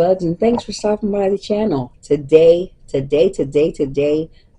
bugs, and thanks for stopping by the channel. Today,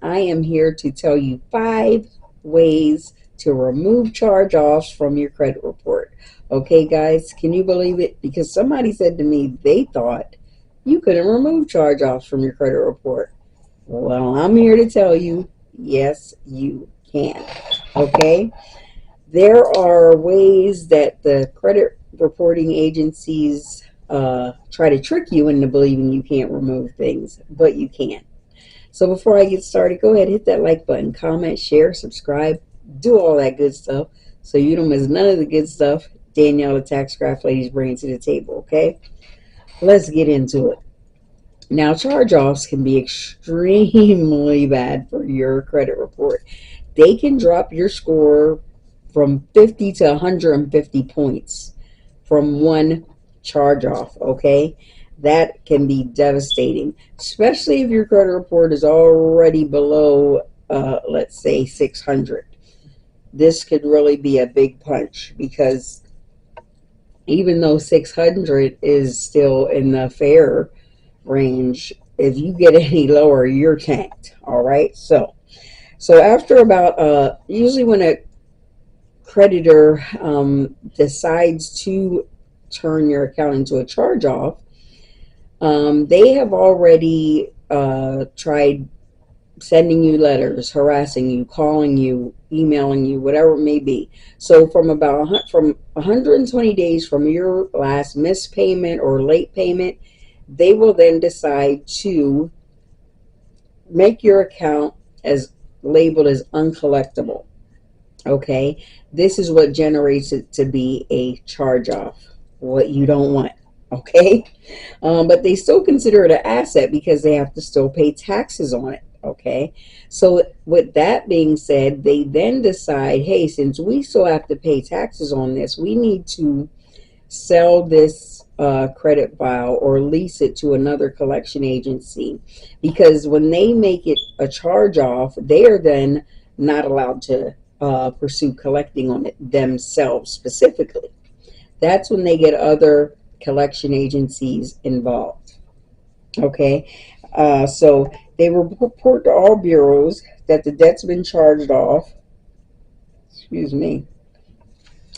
I am here to tell you 5 ways to remove charge-offs from your credit report. Okay, guys, can you believe it? Because somebody said to me they thought you couldn't remove charge-offs from your credit report. Well, I'm here to tell you, yes, you can. Okay? There are ways that the credit reporting agencies try to trick you into believing you can't remove things, but you can. So before I get started, go ahead, hit that like button, comment, share, subscribe, do all that good stuff so you don't miss none of the good stuff Danielle the Tax Craft Lady's bringing to the table, okay? Let's get into it. Now, charge-offs can be extremely bad for your credit report. They can drop your score from 50 to 150 points from one charge-off, okay? That can be devastating, especially if your credit report is already below, let's say, 600. This could really be a big punch because even though 600 is still in the fair range, if you get any lower, you're tanked, all right? So after about, usually when a creditor decides to turn your account into a charge-off, they have already tried sending you letters, harassing you, calling you, emailing you, whatever it may be. So from 120 days from your last missed payment or late payment, they will then decide to make your account as labeled as uncollectible. Okay, this is what generates it to be a charge-off, what you don't want. Okay, but they still consider it an asset because they have to still pay taxes on it. Okay, so with that being said, they then decide, hey, since we still have to pay taxes on this, we need to sell this credit file or lease it to another collection agency, because when they make it a charge-off, they are then not allowed to pursue collecting on it themselves specifically. That's when they get other collection agencies involved. Okay, so they report to all bureaus that the debt's been charged off. Excuse me.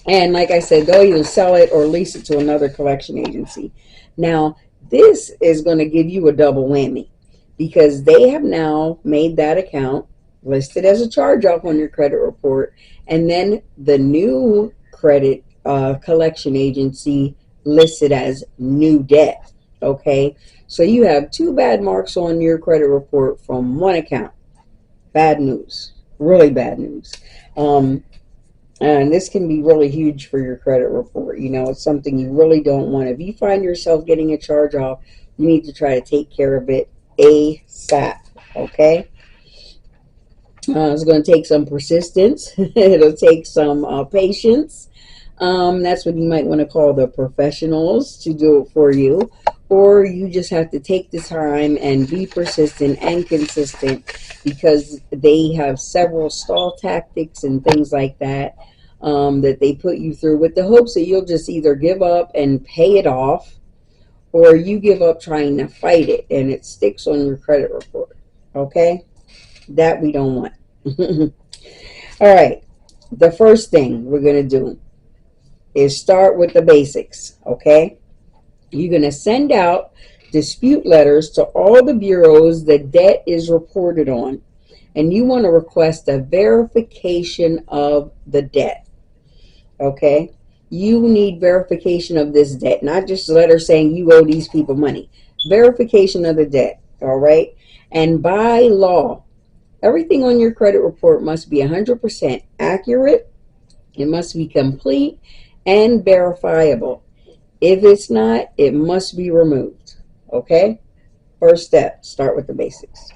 And like I said, they'll either sell it or lease it to another collection agency. Now, this is going to give you a double whammy because they have now made that account listed as a charge-off on your credit report, and then the new credit collection agency listed as new debt. Okay, so you have 2 bad marks on your credit report from one account. Bad news, really bad news. And this can be really huge for your credit report. You know, it's something you really don't want. If you find yourself getting a charge off, you need to try to take care of it ASAP. Okay, it's going to take some persistence. It'll take some patience. That's what you might want to call the professionals to do it for you, or you just have to take the time and be persistent and consistent, because they have several stall tactics and things like that that they put you through with the hopes that you'll just either give up and pay it off, or you give up trying to fight it and it sticks on your credit report. Okay, that we don't want. All right, the first thing we're going to do is start with the basics. Okay, you're going to send out dispute letters to all the bureaus the debt is reported on, and you want to request a verification of the debt. Okay, you need verification of this debt, not just a letter saying you owe these people money. Verification of the debt. All right, and by law, everything on your credit report must be 100% accurate. It must be complete and verifiable. If it's not, it must be removed. Okay, first step, start with the basics.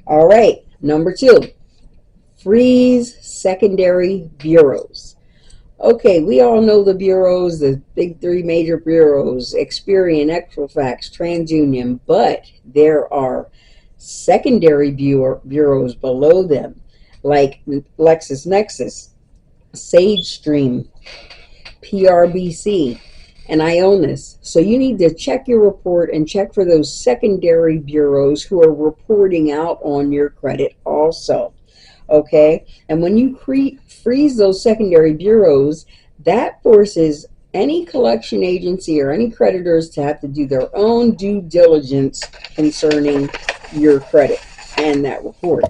All right, number 2, freeze secondary bureaus. Okay, we all know the bureaus, the big 3 major bureaus: Experian, Equifax, TransUnion, but there are secondary bureaus below them, like LexisNexis, SageStream, PRBC, and I own this. So you need to check your report and check for those secondary bureaus who are reporting out on your credit also. Okay, and when you freeze those secondary bureaus, that forces any collection agency or any creditors to have to do their own due diligence concerning your credit and that report.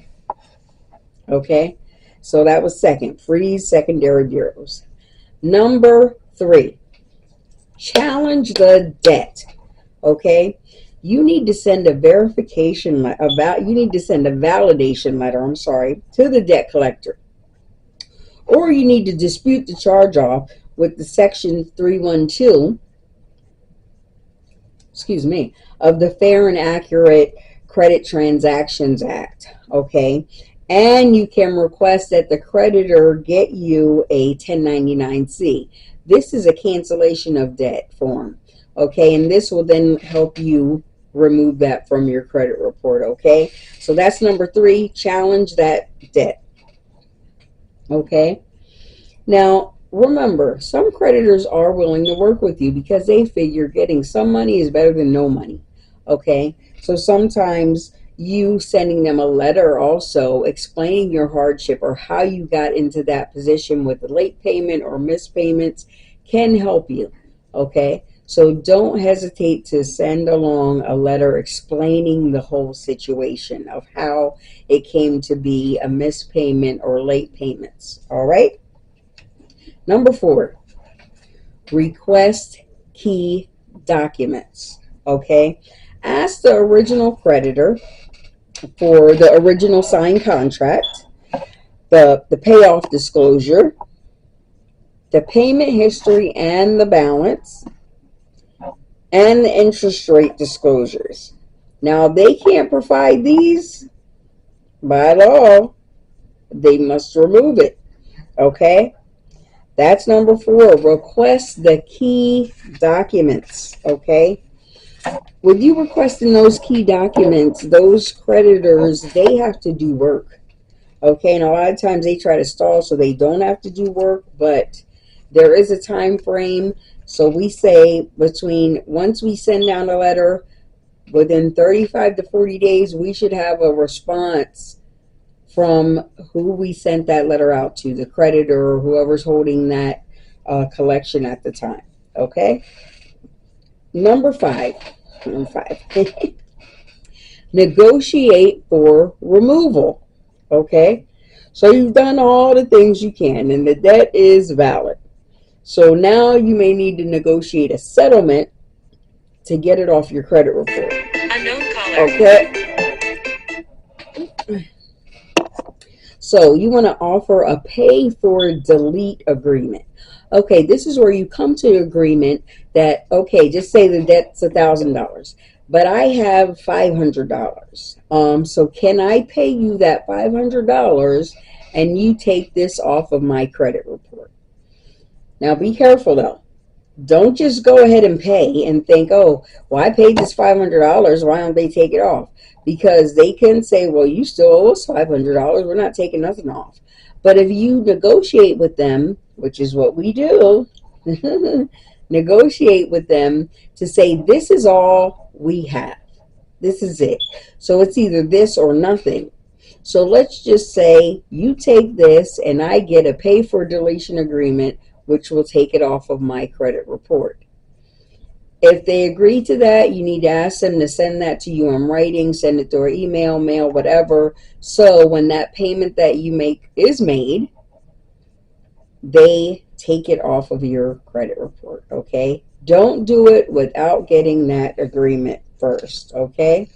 Okay, so that was second, freeze secondary bureaus. Number 3, challenge the debt. Okay, you need to send a validation letter, to the debt collector. Or you need to dispute the charge off with the section 312, of the Fair and Accurate Credit Transactions Act. Okay, and you can request that the creditor get you a 1099-C. This is a cancellation of debt form. Okay, and this will then help you remove that from your credit report. Okay, so that's number 3, challenge that debt. Okay, now remember, some creditors are willing to work with you because they figure getting some money is better than no money. Okay, so sometimes you sending them a letter also explaining your hardship or how you got into that position with the late payment or missed payments can help you. Okay, so don't hesitate to send along a letter explaining the whole situation of how it came to be a missed payment or late payments. All right. Number 4, request key documents. Okay, ask the original creditor for the original signed contract, the payoff disclosure, the payment history and the balance, and the interest rate disclosures. Now, they can't provide these by law. They must remove it. Okay, that's number 4. Request the key documents. Okay, with you requesting those key documents, those creditors, they have to do work. Okay, and a lot of times they try to stall so they don't have to do work, but there is a time frame. So we say once we send down a letter, within 35 to 40 days, we should have a response from who we sent that letter out to, the creditor or whoever's holding that collection at the time. Okay. Number 5. Negotiate for removal. Okay. So you've done all the things you can and the debt is valid. So now you may need to negotiate a settlement to get it off your credit report. Unknown caller. Okay. So you want to offer a pay for delete agreement. Okay, this is where you come to an agreement that, okay, just say the debt's $1,000, but I have $500. So can I pay you that $500 and you take this off of my credit report? Now be careful though. Don't just go ahead and pay and think, oh, well, I paid this $500. Why don't they take it off? Because they can say, well, you still owe us $500. We're not taking nothing off. But if you negotiate with them, which is what we do, negotiate with them to say, this is all we have. This is it. So it's either this or nothing. So let's just say you take this and I get a pay for deletion agreement, which will take it off of my credit report. If they agree to that, you need to ask them to send that to you in writing, send it through email, mail, whatever. So when that payment that you make is made, they take it off of your credit report, okay? Don't do it without getting that agreement first, okay?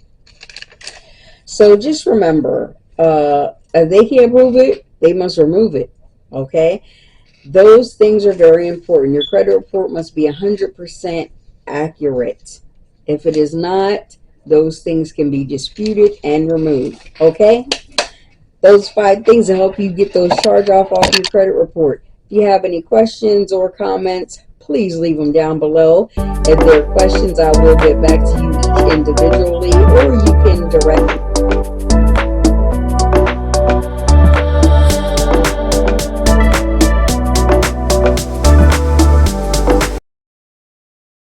So just remember, if they can't prove it, they must remove it, okay? Those things are very important. Your credit report must be 100% accurate. If it is not, those things can be disputed and removed, okay? Those 5 things will help you get those charge-off off your credit report. If you have any questions or comments, please leave them down below. If there are questions, I will get back to you each individually, or you can direct